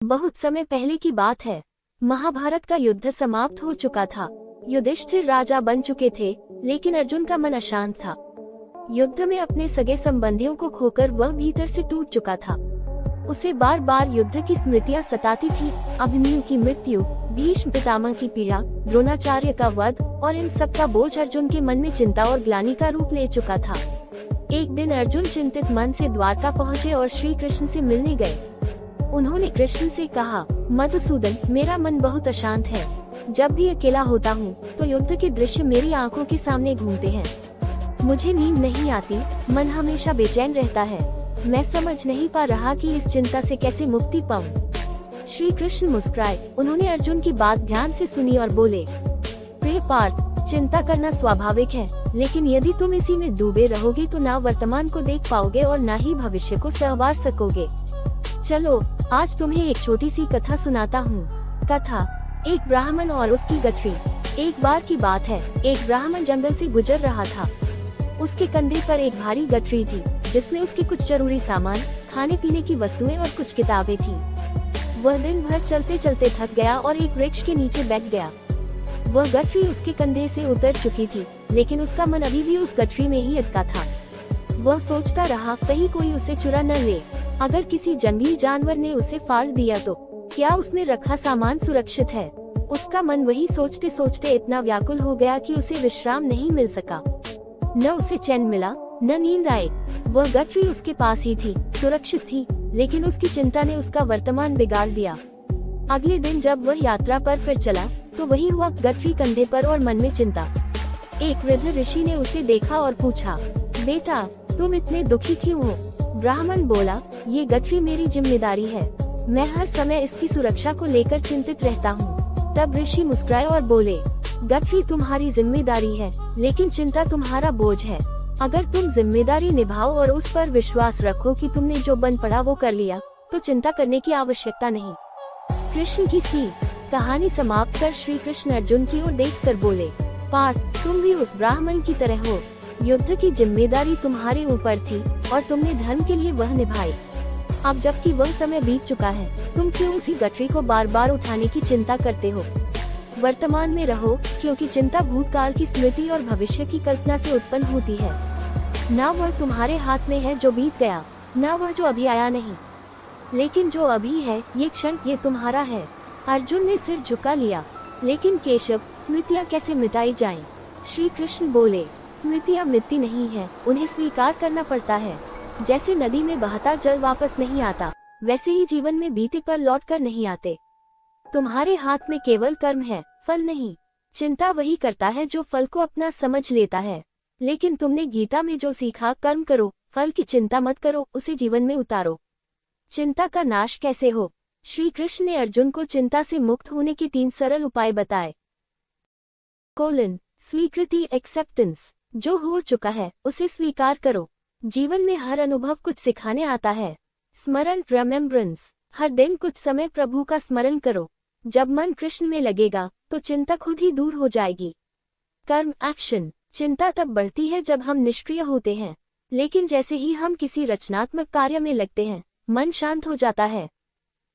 बहुत समय पहले की बात है। महाभारत का युद्ध समाप्त हो चुका था। युधिष्ठिर राजा बन चुके थे, लेकिन अर्जुन का मन अशांत था। युद्ध में अपने सगे संबंधियों को खोकर वह भीतर से टूट चुका था। उसे बार बार युद्ध की स्मृतियां सताती थी। अभिमन्यु की मृत्यु, भीष्म पितामह की पीड़ा, द्रोणाचार्य का वध और इन सब का बोझ अर्जुन के मन में चिंता और ग्लानि का रूप ले चुका था। एक दिन अर्जुन चिंतित मन से द्वारका पहुँचे और श्री कृष्ण से मिलने गए। उन्होंने कृष्ण से कहा, मधुसूदन, मेरा मन बहुत अशांत है। जब भी अकेला होता हूँ तो युद्ध के दृश्य मेरी आंखों के सामने घूमते हैं। मुझे नींद नहीं आती, मन हमेशा बेचैन रहता है। मैं समझ नहीं पा रहा कि इस चिंता से कैसे मुक्ति पाऊँ। श्री कृष्ण मुस्कुराए। उन्होंने अर्जुन की बात ध्यान से सुनी और बोले, प्रिय पार्थ, चिंता करना स्वाभाविक है, लेकिन यदि तुम इसी में डूबे रहोगे तो ना वर्तमान को देख पाओगे और ना ही भविष्य को संवार सकोगे। चलो, आज तुम्हें एक छोटी सी कथा सुनाता हूँ। कथा, एक ब्राह्मण और उसकी गठरी। एक बार की बात है, एक ब्राह्मण जंगल से गुजर रहा था। उसके कंधे पर एक भारी गठरी थी, जिसमें उसके कुछ जरूरी सामान, खाने पीने की वस्तुएं और कुछ किताबें थी। वह दिन भर चलते चलते थक गया और एक वृक्ष के नीचे बैठ गया। वह गठरी उसके कंधे से उतर चुकी थी, लेकिन उसका मन अभी भी उस गठरी में ही अटका था। वह सोचता रहा, कहीं कोई उसे चुरा न ले। अगर किसी जंगली जानवर ने उसे फाड़ दिया तो क्या उसमें रखा सामान सुरक्षित है। उसका मन वही सोचते सोचते इतना व्याकुल हो गया कि उसे विश्राम नहीं मिल सका। न उसे चैन मिला, न नींद आए। वह गठरी उसके पास ही थी, सुरक्षित थी, लेकिन उसकी चिंता ने उसका वर्तमान बिगाड़ दिया। अगले दिन जब वह यात्रा पर फिर चला तो वही हुआ, गठरी कंधे पर और मन में चिंता। एक वृद्ध ऋषि ने उसे देखा और पूछा, बेटा, तुम इतने दुखी क्यों हो? ब्राह्मण बोला, ये गठरी मेरी जिम्मेदारी है। मैं हर समय इसकी सुरक्षा को लेकर चिंतित रहता हूँ। तब ऋषि मुस्कुराए और बोले, गठरी तुम्हारी जिम्मेदारी है, लेकिन चिंता तुम्हारा बोझ है। अगर तुम जिम्मेदारी निभाओ और उस पर विश्वास रखो कि तुमने जो बन पड़ा वो कर लिया, तो चिंता करने की आवश्यकता नहीं। कृष्ण की सीख। कहानी समाप्त कर श्री कृष्ण अर्जुन की ओर देखकर बोले, पार्थ, तुम भी उस ब्राह्मण की तरह हो। युद्ध की जिम्मेदारी तुम्हारे ऊपर थी और तुमने धर्म के लिए वह निभाई। अब जबकि वह समय बीत चुका है, तुम क्यों उसी गठरी को बार बार उठाने की चिंता करते हो? वर्तमान में रहो, क्योंकि चिंता भूतकाल की स्मृति और भविष्य की कल्पना से उत्पन्न होती है। ना वह तुम्हारे हाथ में है जो बीत गया, ना वह जो अभी आया नहीं, लेकिन जो अभी है, ये क्षण, ये तुम्हारा है। अर्जुन ने सिर झुका लिया, लेकिन केशव, स्मृतियाँ कैसे मिटाई जाएं? श्री कृष्ण बोले, स्मृतियाँ मिटती नहीं है, उन्हें स्वीकार करना पड़ता है। जैसे नदी में बहता जल वापस नहीं आता, वैसे ही जीवन में बीते पल लौट कर नहीं आते। तुम्हारे हाथ में केवल कर्म है, फल नहीं। चिंता वही करता है जो फल को अपना समझ लेता है। लेकिन तुमने गीता में जो सीखा, कर्म करो, फल की चिंता मत करो, उसे जीवन में उतारो। चिंता का नाश कैसे हो? श्री कृष्ण ने अर्जुन को चिंता से मुक्त होने के 3 सरल उपाय बताए। स्वीकृति, एक्सेप्टेंस। जो हो चुका है उसे स्वीकार करो। जीवन में हर अनुभव कुछ सिखाने आता है। स्मरण, रिमेम्बरेंस। हर दिन कुछ समय प्रभु का स्मरण करो। जब मन कृष्ण में लगेगा तो चिंता खुद ही दूर हो जाएगी। कर्म, एक्शन। चिंता तब बढ़ती है जब हम निष्क्रिय होते हैं, लेकिन जैसे ही हम किसी रचनात्मक कार्य में लगते हैं, मन शांत हो जाता है।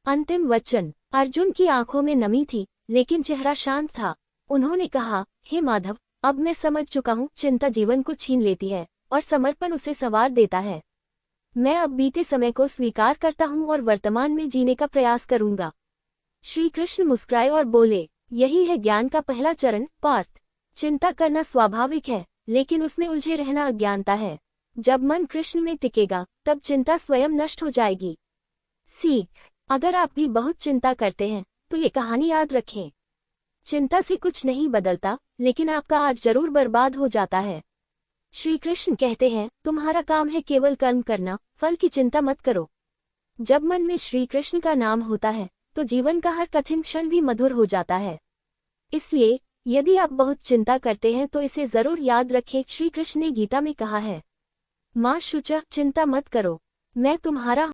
अंतिम वचन। अर्जुन की आंखों में नमी थी, लेकिन चेहरा शांत था। उन्होंने कहा, हे माधव, अब मैं समझ चुका हूँ, चिंता जीवन को छीन लेती है और समर्पण उसे संवार देता है। मैं अब बीते समय को स्वीकार करता हूँ और वर्तमान में जीने का प्रयास करूंगा। श्री कृष्ण मुस्कुराए और बोले, यही है ज्ञान का पहला चरण, पार्थ। चिंता करना स्वाभाविक है, लेकिन उसमें उलझे रहना अज्ञानता है। जब मन कृष्ण में टिकेगा, तब चिंता स्वयं नष्ट हो जाएगी। सीख। अगर आप भी बहुत चिंता करते हैं तो ये कहानी याद रखें। चिंता से कुछ नहीं बदलता, लेकिन आपका आज जरूर बर्बाद हो जाता है। श्री कृष्ण कहते हैं, तुम्हारा काम है केवल कर्म करना, फल की चिंता मत करो। जब मन में श्री कृष्ण का नाम होता है तो जीवन का हर कठिन क्षण भी मधुर हो जाता है। इसलिए यदि आप बहुत चिंता करते हैं तो इसे जरूर याद रखें। श्री कृष्ण ने गीता में कहा है, माँ शुचः, चिंता मत करो, मैं तुम्हारा